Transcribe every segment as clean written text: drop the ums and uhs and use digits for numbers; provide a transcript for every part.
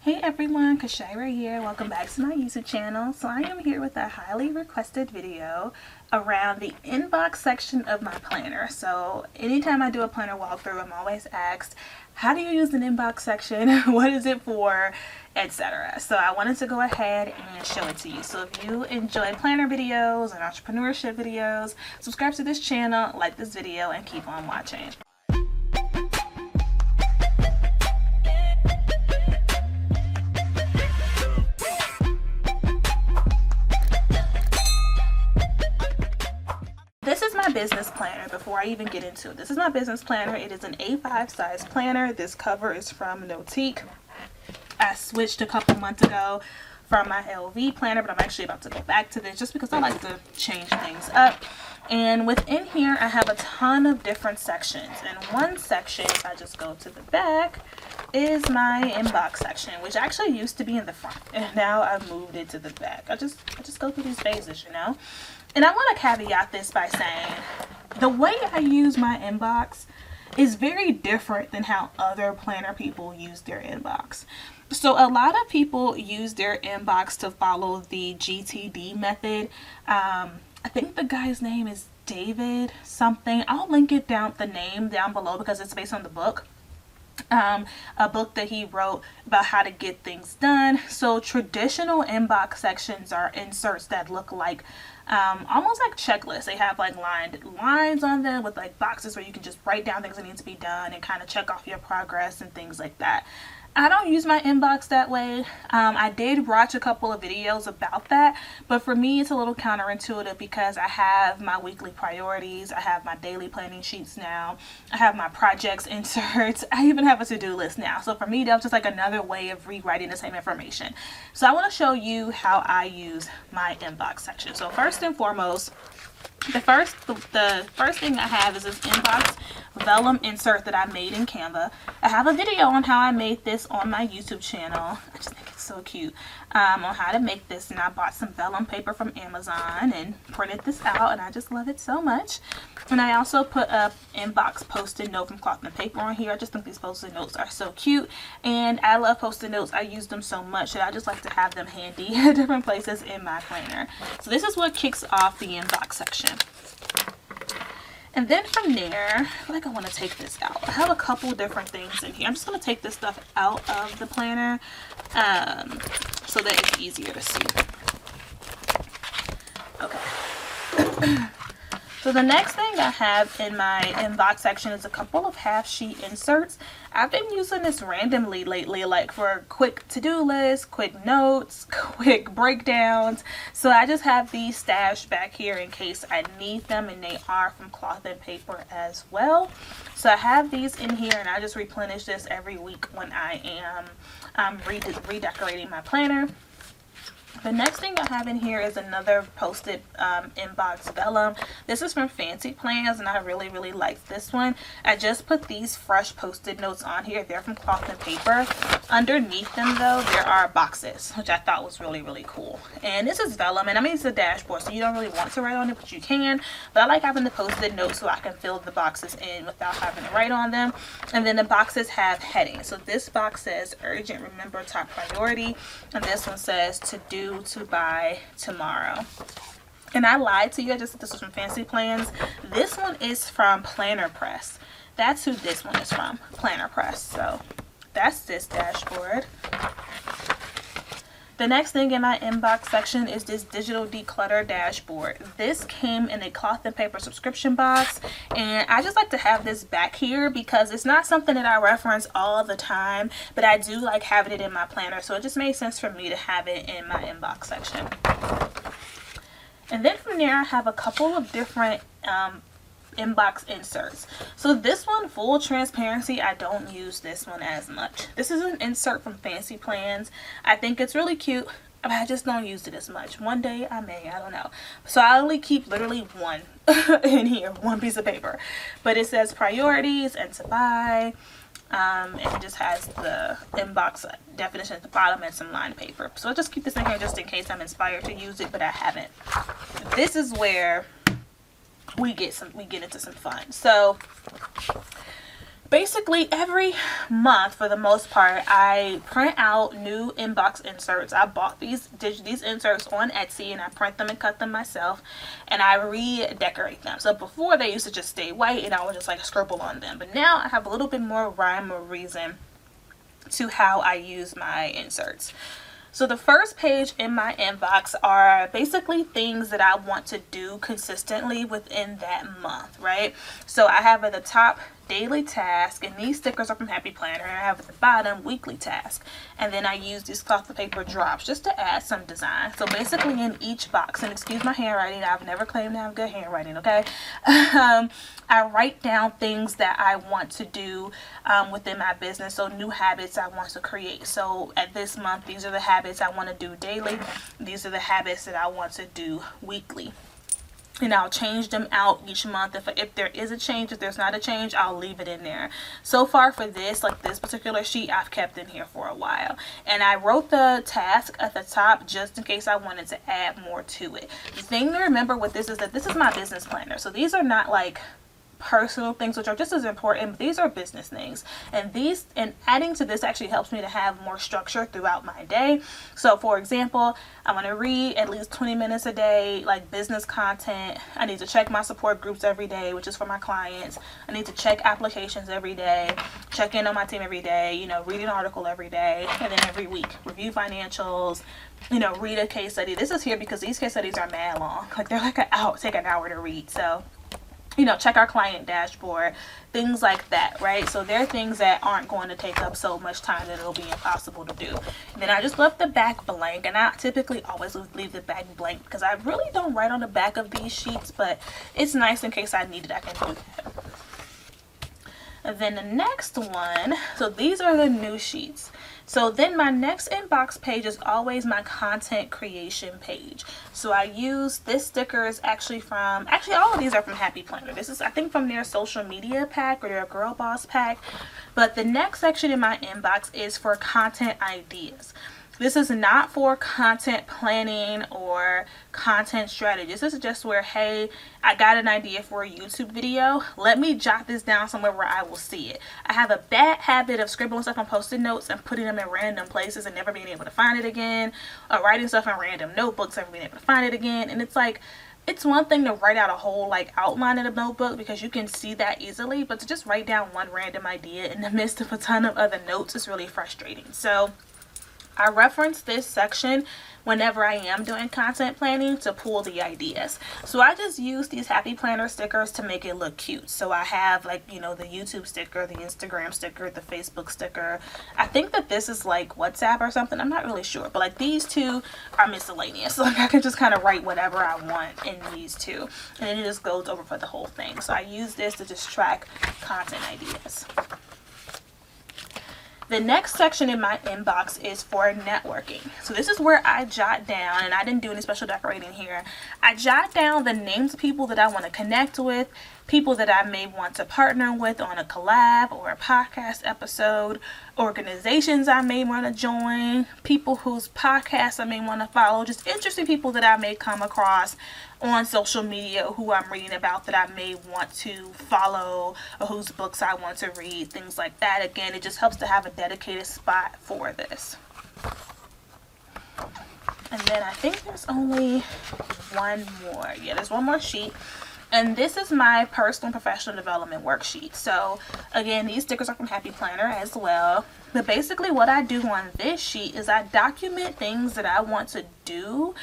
Hey everyone, Kyshira here. Welcome back to my YouTube channel. So I am here with a highly requested video around the inbox section of my planner. So anytime I do a planner walkthrough, I'm always asked, how do you use an inbox section? What is it for? Etc. So I wanted to go ahead and show it to you. So if you enjoy planner videos and entrepreneurship videos, subscribe to this channel, like this video, and keep on watching. This is my business planner. Before I even get into it, this is my business planner. It is an A5 size planner. This cover is from Notique. I switched a couple months ago from my LV planner, but I'm actually about to go back to this just because I like to change things up. And within here, I have a ton of different sections. And one section, if I just go to the back, is my inbox section, which actually used to be in the front, and now I've moved it to the back. I just go through these phases, you know. And I want to caveat this by saying the way I use my inbox is very different than how other planner people use their inbox. So a lot of people use their inbox to follow the GTD method. I think the guy's name is David something. I'll link it down, the name down below, because it's based on the book. A book that he wrote about how to get things done. So traditional inbox sections are inserts that look like almost like checklists. They have like lined lines on them with like boxes where you can just write down things that need to be done and kind of check off your progress and things like that. I don't use my inbox that way. I did watch a couple of videos about that, but for me it's a little counterintuitive because I have my weekly priorities, I have my daily planning sheets now, I have my projects inserts, I even have a to-do list now. So for me, that was just like another way of rewriting the same information. So I want to show you how I use my inbox section. So first and foremost, the first thing I have is this inbox Vellum insert that I made in Canva. I have a video on how I made this on my YouTube channel. I just think it's so cute, on how to make this, and I bought some Vellum paper from Amazon and printed this out, and I just love it so much. And I also put a inbox post-it note from Cloth and Paper on here. I just think these post-it notes are so cute, and I love post-it notes. I use them so much that I just like to have them handy at different places in my planner. So this is what kicks off the inbox section. And then from there, I feel like I want to take this out. I have a couple different things in here. I'm just going to take this stuff out of the planner so that it's easier to see. Okay. So the next thing I have in my inbox section is a couple of half sheet inserts. I've been using this randomly lately, like for quick to-do lists, quick notes, quick breakdowns. So I just have these stashed back here in case I need them, and they are from Cloth and Paper as well. So I have these in here, and I just replenish this every week when I am redecorating my planner. The next thing I have in here is another post-it inbox Vellum. This is from Fancy Plans, and I really like this one. I just put these fresh post-it notes on here. They're from Cloth and Paper. Underneath them, though, there are boxes, which I thought was really cool. And this is Vellum, and I mean, it's a dashboard, so you don't really want to write on it, but you can. But I like having the post-it notes so I can fill the boxes in without having to write on them. And then the boxes have headings. So this box says urgent, remember, top priority, and this one says to do, to buy, tomorrow. And I lied to you. I just said this was from Fancy Plans. This one is from Planner Press. That's who this one is from, Planner Press. So that's this dashboard. The next thing in my inbox section is this digital declutter dashboard. This came in a Cloth and Paper subscription box, and I just like to have this back here because it's not something that I reference all the time, but I do like having it in my planner, so it just made sense for me to have it in my inbox section. And then from there, I have a couple of different inbox inserts. So this one, full transparency, I don't use this one as much. This is an insert from Fancy Plans. I think it's really cute, but I just don't use it as much. One day I may, I don't know. So I only keep literally one in here, one piece of paper. But it says priorities and to buy. And it just has the inbox definition at the bottom and some lined paper. So I'll just keep this in here just in case I'm inspired to use it, but I haven't. This is where we get into some fun. So basically basically every month, for the most part, I print out new inbox inserts. I bought these inserts on Etsy, and I print them and cut them myself, and I redecorate them. So before, they used to just stay white and I would just like scribble on them, but now I have a little bit more rhyme or reason to how I use my inserts. So the first page in my inbox are basically things that I want to do consistently within that month, right? So I have at the top daily task, and these stickers are from Happy Planner, and I have at the bottom weekly task, and then I use these cloth of paper drops just to add some design. So basically in each box, and excuse my handwriting, I've never claimed to have good handwriting, okay? I write down things that I want to do within my business, so new habits I want to create. So at this month, these are the habits I want to do daily. These are the habits that I want to do weekly. And I'll change them out each month. If there is a change, if there's not a change, I'll leave it in there. So far for this, like this particular sheet, I've kept in here for a while. And I wrote the task at the top just in case I wanted to add more to it. The thing to remember with this is that this is my business planner. So these are not like personal things, which are just as important, but these are business things, and adding to this actually helps me to have more structure throughout my day. So for example, I want to read at least 20 minutes a day, like business content. I need to check my support groups every day, which is for my clients. I need to check applications every day, check in on my team every day, you know, read an article every day, and then every week review financials, you know, read a case study. This is here because these case studies are mad long, like they're like take an hour to read. So, you know, check our client dashboard, things like that, right? So there are things that aren't going to take up so much time that it'll be impossible to do. And then I just left the back blank, and I typically always leave the back blank because I really don't write on the back of these sheets, but it's nice in case I need it, I can do that. And then the next one, so these are the new sheets. So then my next inbox page is always my content creation page. So I use this sticker is actually all of these are from Happy Planner. This is, I think, from their social media pack or their Girl Boss pack. But the next section in my inbox is for content ideas. This is not for content planning or content strategy. This is just where, hey, I got an idea for a YouTube video. Let me jot this down somewhere where I will see it. I have a bad habit of scribbling stuff on Post-it notes and putting them in random places and never being able to find it again. Or writing stuff in random notebooks and never being able to find it again. And it's like, it's one thing to write out a whole like outline in a notebook because you can see that easily. But to just write down one random idea in the midst of a ton of other notes is really frustrating. So I reference this section whenever I am doing content planning to pull the ideas. So I just use these Happy Planner stickers to make it look cute. So I have, like, you know, the YouTube sticker, the Instagram sticker, the Facebook sticker. I think that this is like WhatsApp or something. I'm not really sure. But like these two are miscellaneous. So like I can just kind of write whatever I want in these two. And then it just goes over for the whole thing. So I use this to just track content ideas. The next section in my inbox is for networking. So this is where I jot down, and I didn't do any special decorating here. I jot down the names of people that I want to connect with, people that I may want to partner with on a collab or a podcast episode, organizations I may want to join, people whose podcasts I may want to follow, just interesting people that I may come across on social media who I'm reading about that I may want to follow, or whose books I want to read, things like that. Again, it just helps to have a dedicated spot for this. And then I think there's only one more. Yeah, there's one more sheet. And this is my personal and professional development worksheet. So again, these stickers are from Happy Planner as well. But basically what I do on this sheet is I document things that I want to do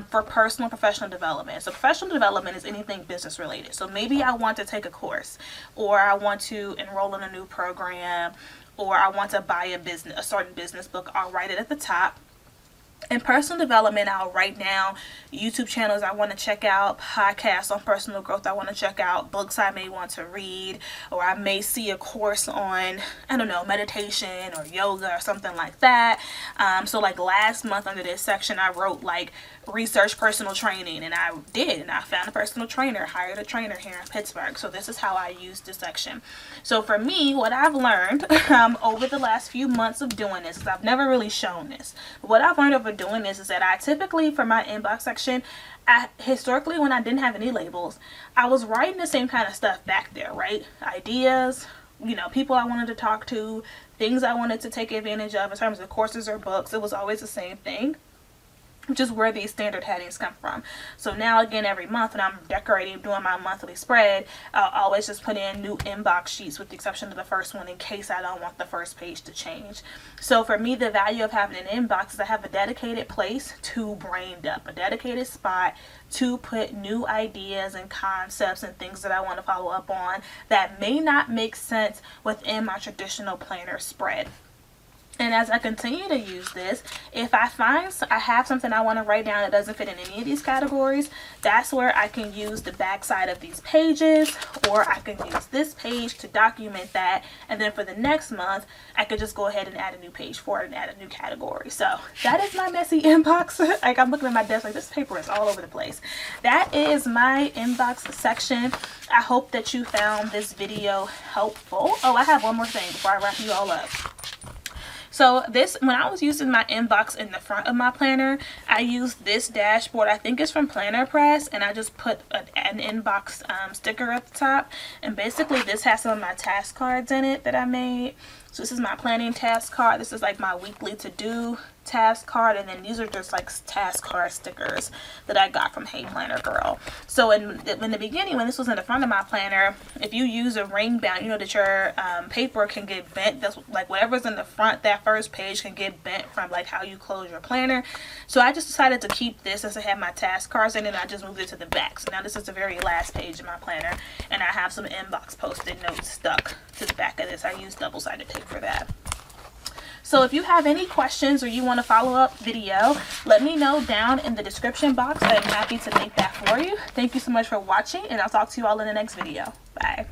for personal and professional development. So professional development is anything business related. So maybe I want to take a course, or I want to enroll in a new program, or I want to buy a certain business book. I'll write it at the top. In personal development, I'll write down YouTube channels I want to check out, podcasts on personal growth I want to check out, books I may want to read, or I may see a course on, I don't know, meditation or yoga or something like that. So like last month under this section, I wrote like research personal training, and I did, and I found a personal trainer, hired a trainer here in Pittsburgh. So this is how I use this section. So for me, what I've learned over the last few months of doing this, because I've never really shown this, but what I've learned over doing this is that I typically, for my inbox section, historically when I didn't have any labels, I was writing the same kind of stuff back there, right? Ideas, you know, people I wanted to talk to, things I wanted to take advantage of in terms of courses or books. It was always the same thing, which is where these standard headings come from. So now again, every month when I'm decorating, doing my monthly spread, I'll always just put in new inbox sheets with the exception of the first one in case I don't want the first page to change. So for me, the value of having an inbox is I have a dedicated place to brain dump, a dedicated spot to put new ideas and concepts and things that I want to follow up on that may not make sense within my traditional planner spread. And as I continue to use this, if I find I have something I want to write down that doesn't fit in any of these categories, that's where I can use the back side of these pages, or I can use this page to document that. And then for the next month, I could just go ahead and add a new page for it and add a new category. So that is my messy inbox. Like, I'm looking at my desk like this paper is all over the place. That is my inbox section. I hope that you found this video helpful. Oh, I have one more thing before I wrap you all up. So this, when I was using my inbox in the front of my planner, I used this dashboard. I think it's from Planner Press, and I just put an inbox sticker at the top. And basically this has some of my task cards in it that I made. So this is my planning task card. This is like my weekly to-do task card, and then these are just like task card stickers that I got from Hey Planner Girl. So in the beginning, when this was in the front of my planner, if you use a ring bound, you know that your paper can get bent. That's like whatever's in the front, that first page can get bent from like how you close your planner. So I just decided to keep this as I have my task cards in it, and I just moved it to the back. So now this is the very last page of my planner, and I have some inbox post-it notes stuck to the back of this. I use double-sided tape for that. So if you have any questions or you want a follow-up video, let me know down in the description box. I'm happy to make that for you. Thank you so much for watching, and I'll talk to you all in the next video. Bye.